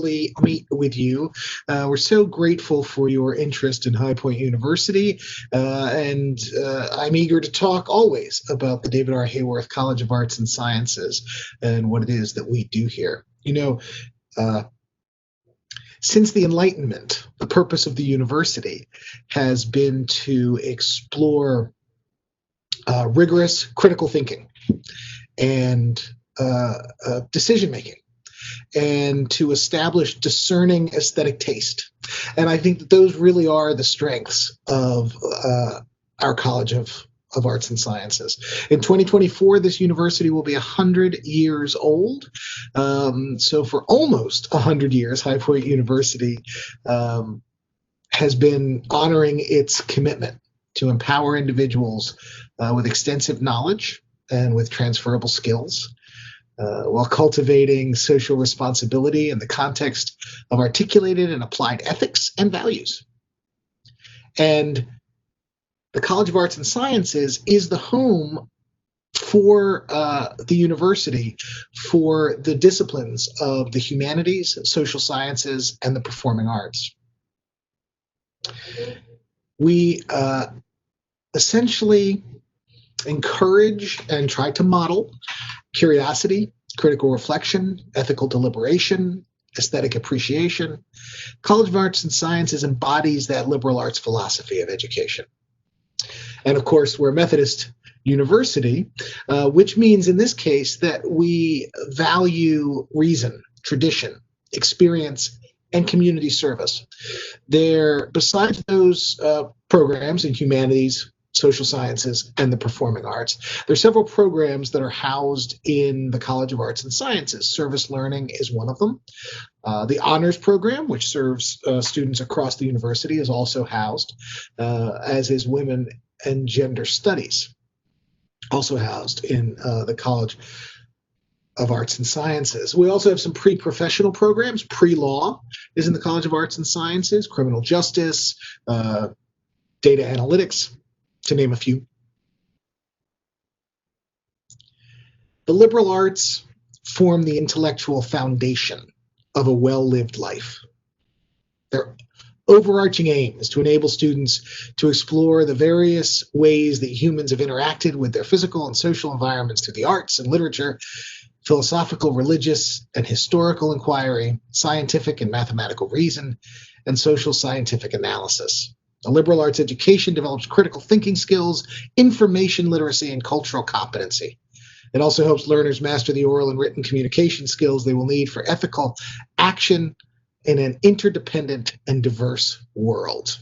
meet with you. We're so grateful for your interest in High Point University, and I'm eager to talk always about the David R. Hayworth College of Arts and Sciences and what it is that we do here. Uh, since the Enlightenment, the purpose of the university has been to explore rigorous critical thinking and decision making, and to establish discerning aesthetic taste. And I think that those really are the strengths of our College of Arts and Sciences. In 2024, this university will be 100 years old. So for almost 100 years, High Point University has been honoring its commitment to empower individuals with extensive knowledge and with transferable skills, while cultivating social responsibility in the context of articulated and applied ethics and values. And the College of Arts and Sciences is the home for the university for the disciplines of the humanities, social sciences, and the performing arts. We essentially encourage and try to model curiosity, critical reflection, ethical deliberation, aesthetic appreciation. College of Arts and Sciences embodies that liberal arts philosophy of education. And of course, we're a Methodist university, which means in this case that we value reason, tradition, experience, and community service. Besides those programs in humanities, social sciences, and the performing arts, there are several programs that are housed in the College of Arts and Sciences. Service learning is one of them. The honors program, which serves students across the university, is also housed, as is women and gender studies, also housed in the College of Arts and Sciences. We also have some pre-professional programs. Pre-law is in the College of Arts and Sciences, criminal justice, data analytics, to name a few. The liberal arts form the intellectual foundation of a well-lived life. Their overarching aim is to enable students to explore the various ways that humans have interacted with their physical and social environments through the arts and literature, philosophical, religious, and historical inquiry, scientific and mathematical reason, and social scientific analysis. A liberal arts education develops critical thinking skills, information literacy, and cultural competency. It also helps learners master the oral and written communication skills they will need for ethical action in an interdependent and diverse world.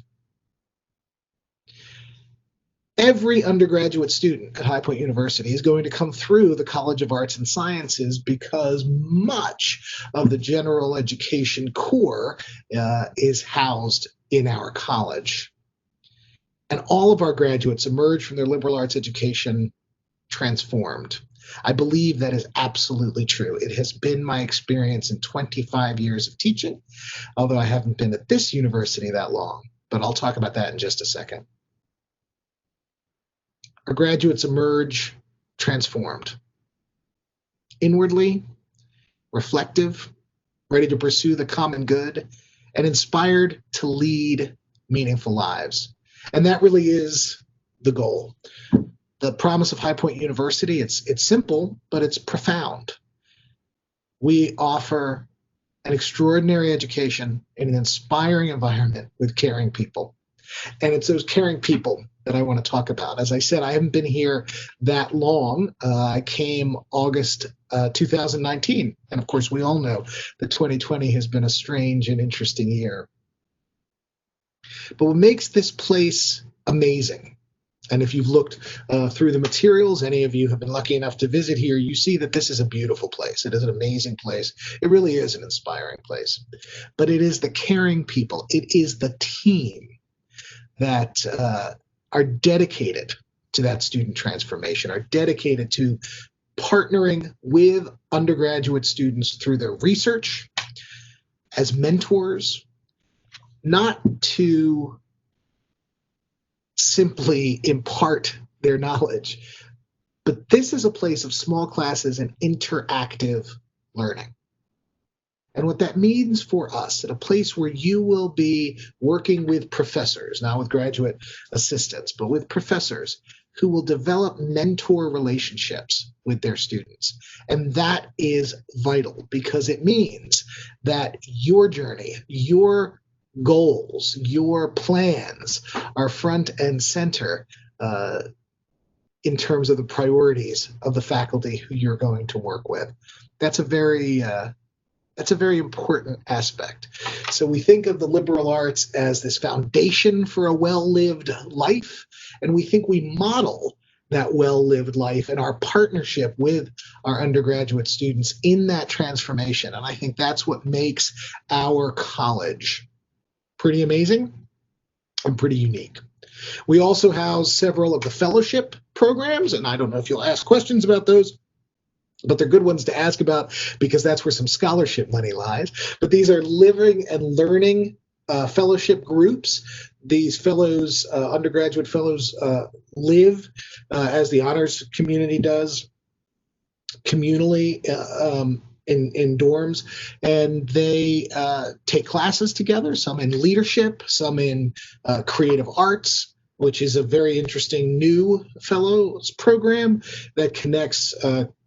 Every undergraduate student at High Point University is going to come through the College of Arts and Sciences because much of the general education core is housed in our college. And all of our graduates emerge from their liberal arts education transformed. I believe that is absolutely true. It has been my experience in 25 years of teaching, although I haven't been at this university that long, but I'll talk about that in just a second. Our graduates emerge transformed, inwardly, reflective, ready to pursue the common good, and inspired to lead meaningful lives. And that really is the goal. The promise of High Point University, it's simple, but it's profound. We offer an extraordinary education in an inspiring environment with caring people. And it's those caring people that I want to talk about. As I said, I haven't been here that long. I came August 2019. And of course, we all know that 2020 has been a strange and interesting year. But what makes this place amazing, and if you've looked through the materials, any of you have been lucky enough to visit here, you see that this is a beautiful place. It is an amazing place. It really is an inspiring place. But it is the caring people. It is the team that are dedicated to that student transformation, are dedicated to partnering with undergraduate students through their research as mentors, not to simply impart their knowledge, but this is a place of small classes and interactive learning. And what that means for us, at a place where you will be working with professors, not with graduate assistants, but with professors who will develop mentor relationships with their students. And that is vital, because it means that your journey, your goals, your plans are front and center in terms of the priorities of the faculty who you're going to work with. That's a very important aspect. So we think of the liberal arts as this foundation for a well-lived life, and we think we model that well-lived life and our partnership with our undergraduate students in that transformation. And I think that's what makes our college pretty amazing and pretty unique. We also house several of the fellowship programs, and I don't know if you'll ask questions about those, but they're good ones to ask about because that's where some scholarship money lies. But these are living and learning fellowship groups. These fellows, undergraduate fellows, live as the honors community does, communally in dorms, and they take classes together, some in leadership, some in creative arts, which is a very interesting new fellows program that connects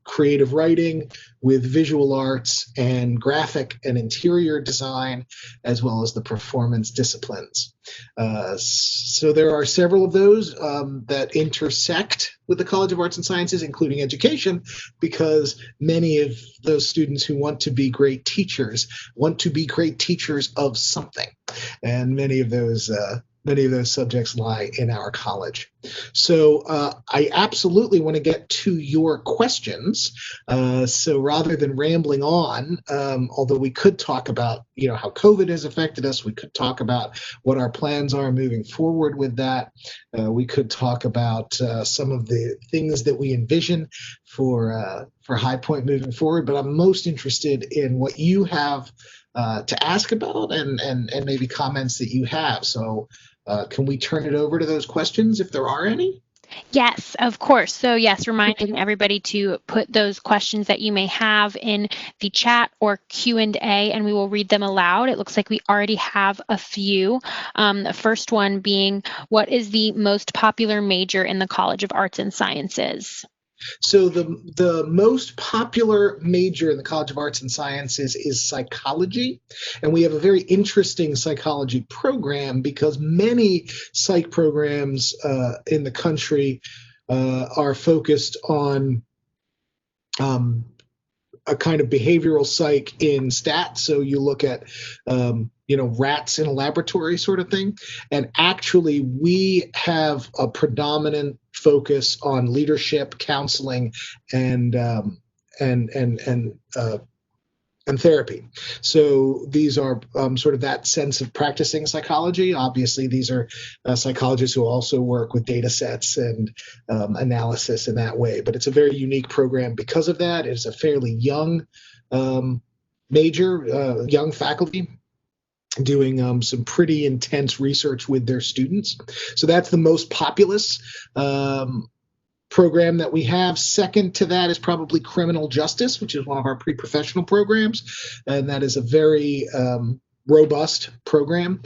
creative writing with visual arts and graphic and interior design, as well as the performance disciplines. So there are several of those that intersect with the College of Arts and Sciences, including education, because many of those students who want to be great teachers want to be great teachers of something. And many of those subjects lie in our college. So I absolutely want to get to your questions. So rather than rambling on, although we could talk about, how COVID has affected us, we could talk about what our plans are moving forward with that. We could talk about some of the things that we envision for High Point moving forward. But I'm most interested in what you have to ask about and maybe comments that you have. So can we turn it over to those questions if there are any? Yes, of course. So yes, reminding everybody to put those questions that you may have in the chat or Q&A, and we will read them aloud. It looks like we already have a few. The first one being, what is the most popular major in the College of Arts and Sciences? So the most popular major in the College of Arts and Sciences is psychology, and we have a very interesting psychology program because many psych programs in the country are focused on a kind of behavioral psych in stats. So you look at, rats in a laboratory sort of thing. And actually, we have a predominant focus on leadership, counseling, and therapy. So these are sort of that sense of practicing psychology. Obviously, these are psychologists who also work with data sets and analysis in that way. But it's a very unique program because of that. It's a fairly young major, young faculty doing some pretty intense research with their students. So that's the most populous program that we have. Second to that is probably criminal justice, which is one of our pre-professional programs, and that is a very robust program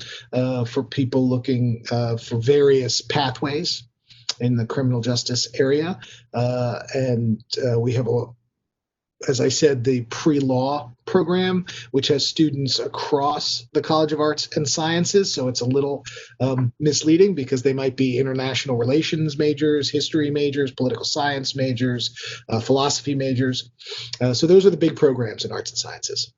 for people looking for various pathways in the criminal justice area. And we have, as I said, the pre-law program, which has students across the College of Arts and Sciences. So it's a little misleading because they might be international relations majors, history majors, political science majors, philosophy majors. So those are the big programs in arts and sciences.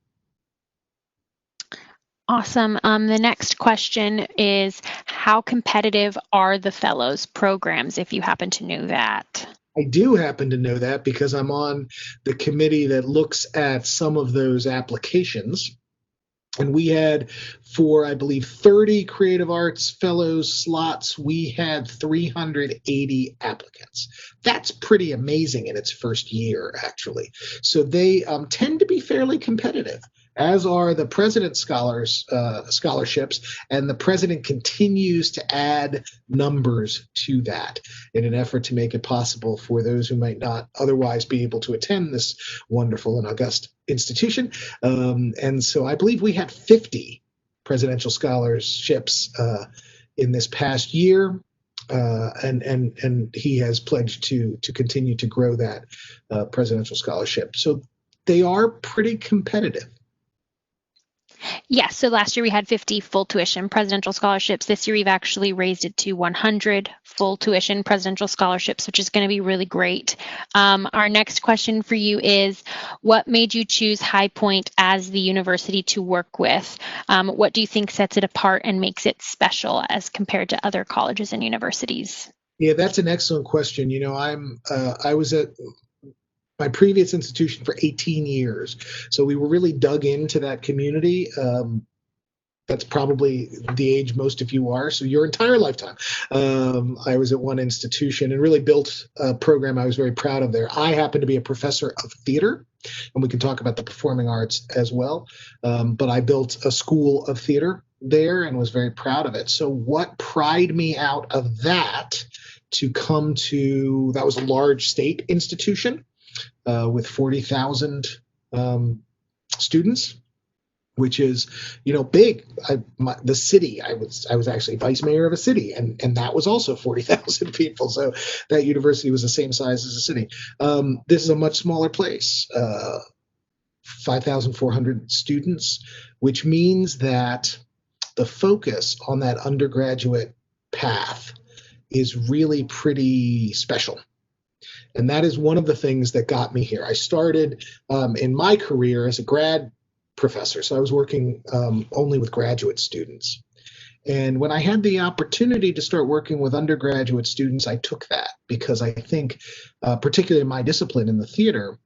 Awesome. The next question is, how competitive are the fellows programs, if you happen to know that? I do happen to know that because I'm on the committee that looks at some of those applications. And we had, for, I believe, 30 creative arts fellows slots, we had 380 applicants. That's pretty amazing in its first year, actually. So they tend to be fairly competitive. as are the president's scholarships, and the president continues to add numbers to that in an effort to make it possible for those who might not otherwise be able to attend this wonderful and august institution. And so I believe we had 50 presidential scholarships in this past year. And he has pledged to continue to grow that presidential scholarship. So they are pretty competitive. Yes, so last year we had 50 full tuition presidential scholarships. This year we've actually raised it to 100 full tuition presidential scholarships, which is going to be really great. Our next question for you is, what made you choose High Point as the university to work with? What do you think sets it apart and makes it special as compared to other colleges and universities? Yeah, that's an excellent question. You know, I was at my previous institution for 18 years. So we were really dug into that community. That's probably the age most of you are. So your entire lifetime, I was at one institution and really built a program I was very proud of there. I happen to be a professor of theater, and we can talk about the performing arts as well. But I built a school of theater there and was very proud of it. So what pried me out of that to come to, that was a large state institution with 40,000 students, which is, you know, big. The city, I was actually vice mayor of a city, and that was also 40,000 people. So that university was the same size as a city. This is a much smaller place, 5,400 students, which means that the focus on that undergraduate path is really pretty special. And that is one of the things that got me here. I started in my career as a grad professor, so I was working only with graduate students. And when I had the opportunity to start working with undergraduate students, I took that because I think, particularly in my discipline in the theater,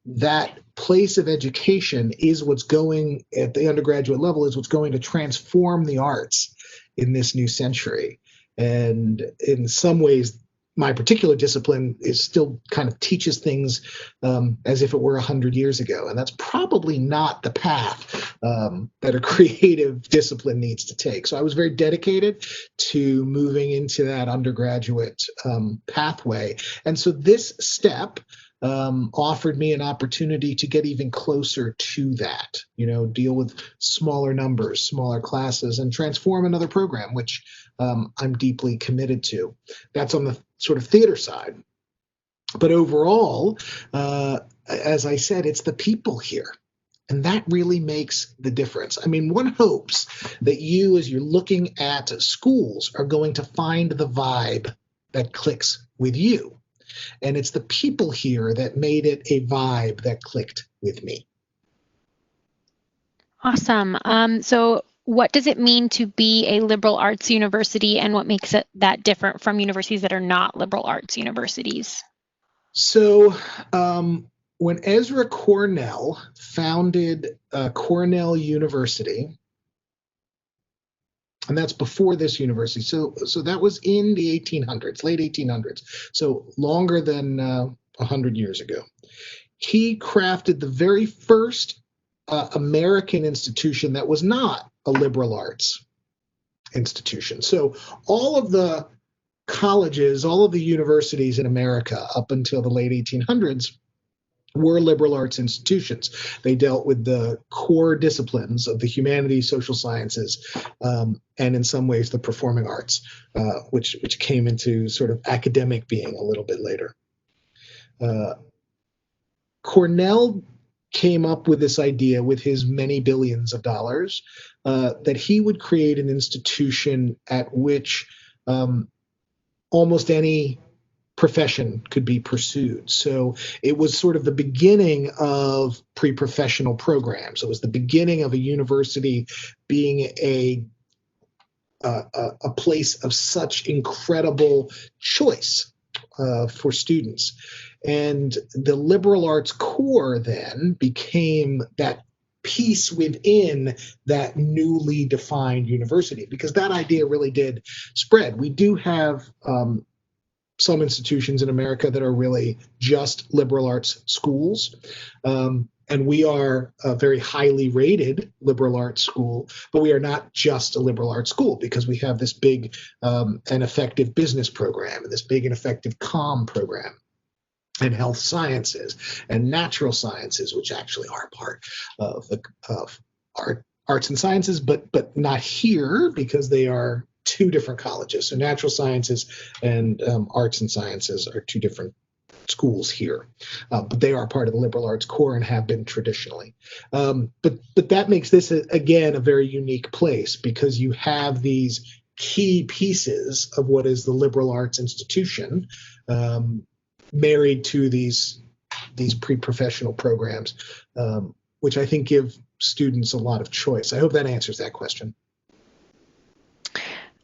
that place of education is what's going at the undergraduate level is what's going to transform the arts in this new century. And in some ways, my particular discipline is still kind of teaches things as if it were 100 years ago. And that's probably not the path that a creative discipline needs to take. So I was very dedicated to moving into that undergraduate pathway. And so this step offered me an opportunity to get even closer to that, you know, deal with smaller numbers, smaller classes, and transform another program, which I'm deeply committed to. That's on the sort of theater side. But overall, as I said, it's the people here. And that really makes the difference. I mean, one hopes that you, as you're looking at schools, are going to find the vibe that clicks with you. And it's the people here that made it a vibe that clicked with me. Awesome. So what does it mean to be a liberal arts university, and what makes it that different from universities that are not liberal arts universities? So when Ezra Cornell founded Cornell University, and that's before this university, so that was in the 1800s, late 1800s, so longer than 100 years ago. He crafted the very first American institution that was not a liberal arts institution. So all of the colleges, all of the universities in America up until the late 1800s were liberal arts institutions. They dealt with the core disciplines of the humanities, social sciences, and in some ways the performing arts, which came into sort of academic being a little bit later. Cornell came up with this idea with his many billions of dollars that he would create an institution at which almost any profession could be pursued. So it was sort of the beginning of pre-professional programs. It was the beginning of a university being a place of such incredible choice for students. And the liberal arts core then became that piece within that newly defined university, because that idea really did spread. We do have some institutions in America that are really just liberal arts schools. And we are a very highly rated liberal arts school, but we are not just a liberal arts school because we have this big and effective business program and this big and effective comm program and health sciences and natural sciences, which actually are part of arts and sciences, but not here because they are two different colleges. So natural sciences and arts and sciences are two different schools here, but they are part of the liberal arts core and have been traditionally. But that makes this again a very unique place because you have these key pieces of what is the liberal arts institution married to these pre-professional programs, which I think give students a lot of choice. I hope that answers that question.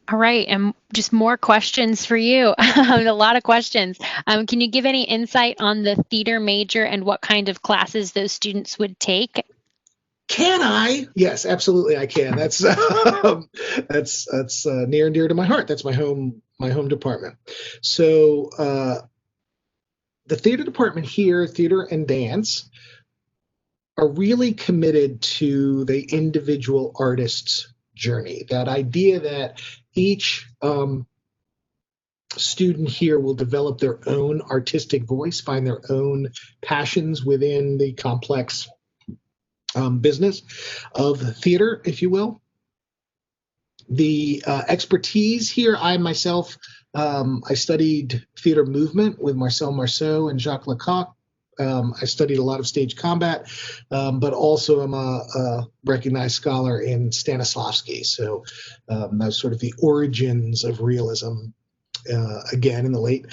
All right, and just more questions for you. A lot of questions. Can you give any insight on the theater major and what kind of classes those students would take? Can I? Yes, absolutely, I can. That's near and dear to my heart. That's my home department. So the theater department here, theater and dance, are really committed to the individual artist's journey. That idea that each student here will develop their own artistic voice, find their own passions within the complex business of theater, if you will. The expertise here, I myself, I studied theater movement with Marcel Marceau and Jacques Lecoq. I studied a lot of stage combat, but also I'm a recognized scholar in Stanislavski. So that's sort of the origins of realism, again, in the late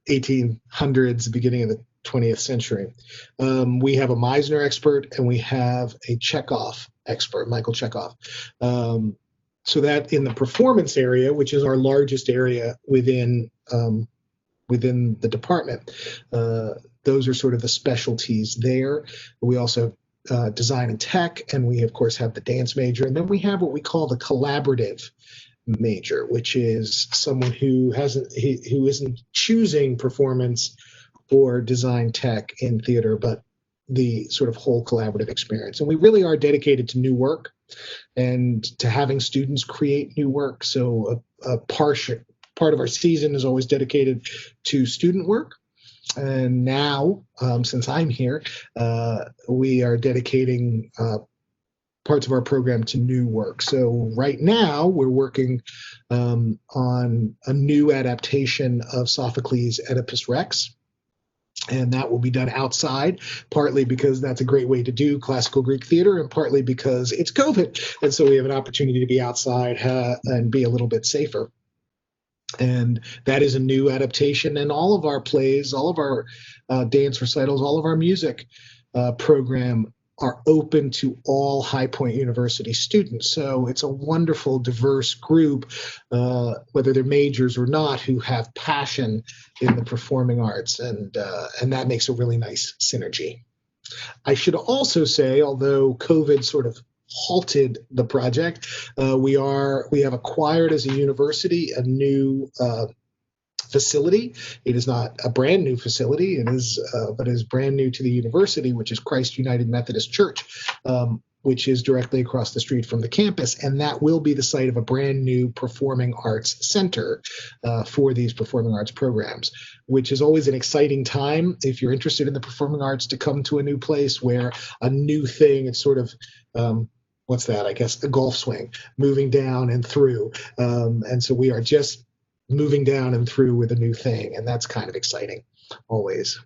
1800s, beginning of the 20th century. We have a Meisner expert and we have a Chekhov expert, Michael Chekhov. So that in the performance area, which is our largest area within the department, those are sort of the specialties there. We also have design and tech, and we of course have the dance major, and then we have what we call the collaborative major, which is someone who isn't choosing performance or design tech in theater, but the sort of whole collaborative experience. And we really are dedicated to new work and to having students create new work. So a part of our season is always dedicated to student work. And now, since I'm here, we are dedicating parts of our program to new work. So right now, we're working on a new adaptation of Sophocles' Oedipus Rex. And that will be done outside, partly because that's a great way to do classical Greek theater, and partly because it's COVID. And so we have an opportunity to be outside and be a little bit safer. And that is a new adaptation. And all of our plays, all of our dance recitals, all of our music program are open to all High Point University students. So it's a wonderful, diverse group, whether they're majors or not, who have passion in the performing arts. And that makes a really nice synergy. I should also say, although COVID sort of halted the project, we have acquired as a university a new facility. It is not a brand new facility. It is, but is brand new to the university, which is Christ United Methodist Church, which is directly across the street from the campus, and that will be the site of a brand new performing arts center for these performing arts programs, which is always an exciting time if you're interested in the performing arts to come to a new place where a new thing. It's sort of what's that? I guess a golf swing, moving down and through, and so we are just moving down and through with a new thing, and that's kind of exciting always.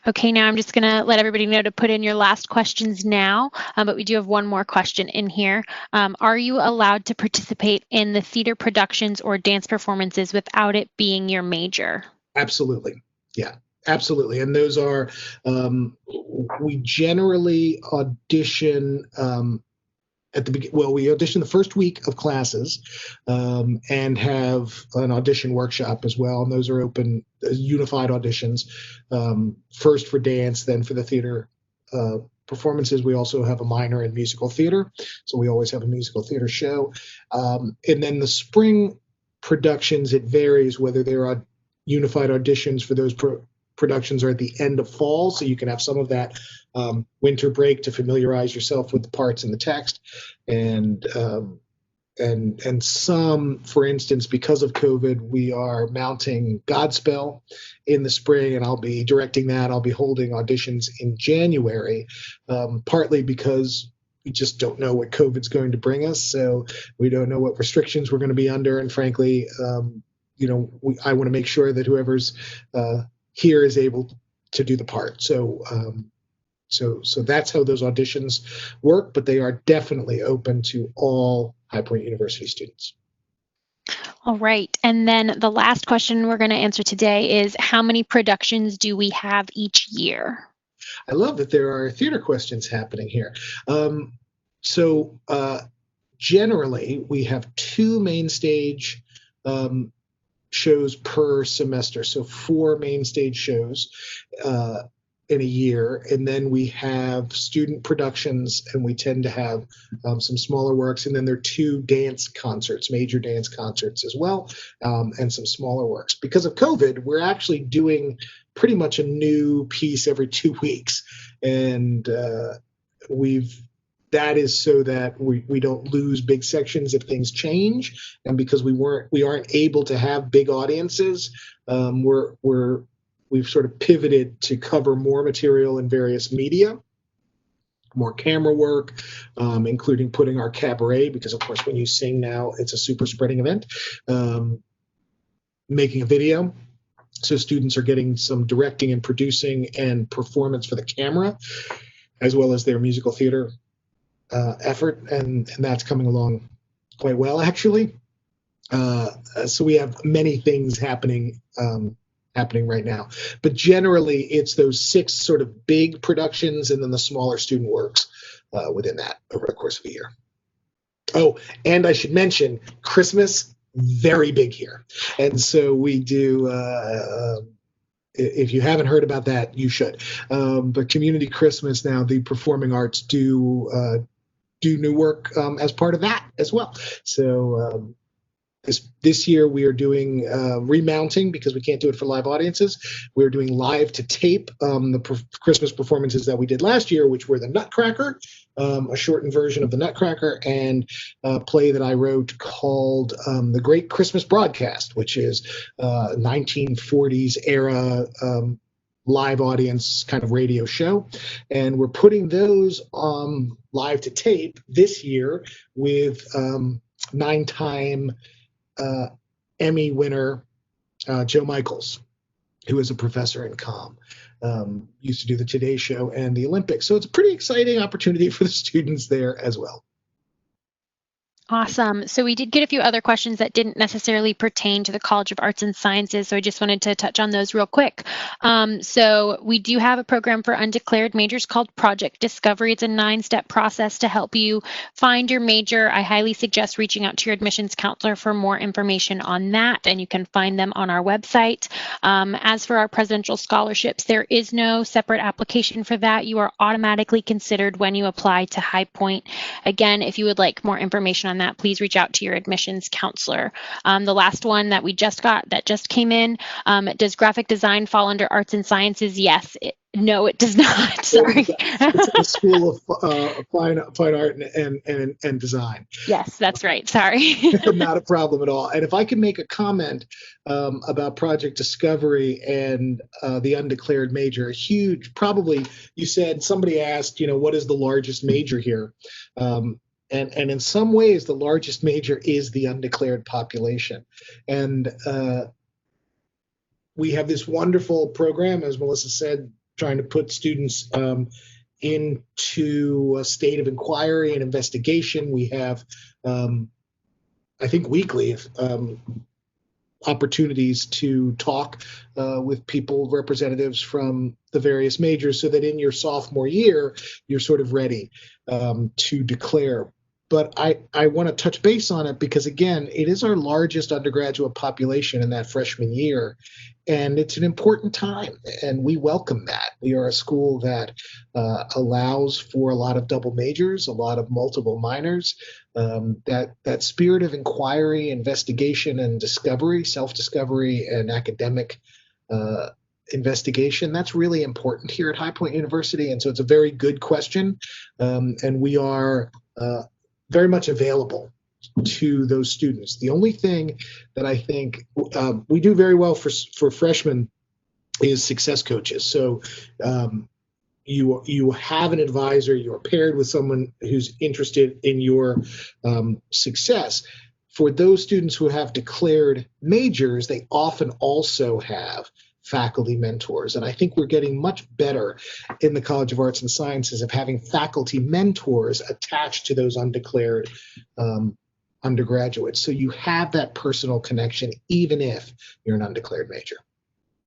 Okay, now I'm just going to let everybody know to put in your last questions now, but we do have one more question in here. Are you allowed to participate in the theater productions or dance performances without it being your major? Absolutely. Yeah, absolutely. And those are, we generally audition we audition the first week of classes and have an audition workshop as well. And those are open, unified auditions, first for dance, then for the theater performances. We also have a minor in musical theater. So we always have a musical theater show. And then the spring productions, it varies whether there are unified auditions for those productions are at the end of fall, so you can have some of that winter break to familiarize yourself with the parts and the text, and some, for instance, because of COVID, we are mounting Godspell in the spring, and I'll be directing that. I'll be holding auditions in January, partly because we just don't know what COVID's going to bring us, so we don't know what restrictions we're going to be under, and frankly, I want to make sure that whoever's here is able to do the part. So that's how those auditions work, but they are definitely open to all High Point University students. All right. And then the last question we're going to answer today is, how many productions do we have each year? I love that there are theater questions happening here. Generally, we have 2 main stage shows per semester, so 4 main stage shows in a year, and then we have student productions, and we tend to have some smaller works, and then there are 2 dance concerts, major dance concerts as well, and some smaller works. Because of COVID, we're actually doing pretty much a new piece every 2 weeks, and that is so that we don't lose big sections if things change, and because we aren't able to have big audiences, we've sort of pivoted to cover more material in various media, more camera work, including putting our cabaret, because of course when you sing now, it's a super spreading event, making a video. So students are getting some directing and producing and performance for the camera, as well as their musical theater effort, and that's coming along quite well, actually. So we have many things happening right now, but generally it's those 6 sort of big productions and then the smaller student works within that over the course of a year. Oh, and I should mention Christmas, very big here, and so we do. If you haven't heard about that, you should. But Community Christmas now, the performing arts do new work as part of that as well. So this year we are doing remounting, because we can't do it for live audiences. We're doing live to tape the Christmas performances that we did last year, which were the Nutcracker, a shortened version of the Nutcracker, and a play that I wrote called The Great Christmas Broadcast, which is 1940s era live audience kind of radio show. And we're putting those live to tape this year with 9-time Emmy winner Joe Michaels, who is a professor in comm, used to do the Today Show and the Olympics. So it's a pretty exciting opportunity for the students there as well. Awesome. So we did get a few other questions that didn't necessarily pertain to the College of Arts and Sciences, so I just wanted to touch on those real quick. So we do have a program for undeclared majors called Project Discovery. It's a 9-step process to help you find your major. I highly suggest reaching out to your admissions counselor for more information on that, and you can find them on our website. As for our presidential scholarships, there is no separate application for that. You are automatically considered when you apply to High Point. Again, if you would like more information on that, please reach out to your admissions counselor. The last one that we just got, that just came in, does graphic design fall under arts and sciences? Yes. No, it does not. Sorry. It's a school of fine art and design. Yes, that's right. Sorry. Not a problem at all. And if I can make a comment about Project Discovery and the undeclared major, huge, probably, you said, somebody asked, what is the largest major here? And in some ways, the largest major is the undeclared population. And we have this wonderful program, as Melissa said, trying to put students into a state of inquiry and investigation. We have, I think, weekly opportunities to talk with people, representatives from the various majors, so that in your sophomore year, you're sort of ready to declare. But I want to touch base on it because, again, it is our largest undergraduate population in that freshman year, and it's an important time, and we welcome that. We are a school that allows for a lot of double majors, a lot of multiple minors. That spirit of inquiry, investigation, and discovery, self-discovery, and academic investigation. That's really important here at High Point University, and so it's a very good question, and we are very much available to those students. The only thing that I think we do very well for freshmen is success coaches. So you have an advisor, you're paired with someone who's interested in your success. For those students who have declared majors, they often also have faculty mentors. And I think we're getting much better in the College of Arts and Sciences of having faculty mentors attached to those undeclared undergraduates. So you have that personal connection, even if you're an undeclared major.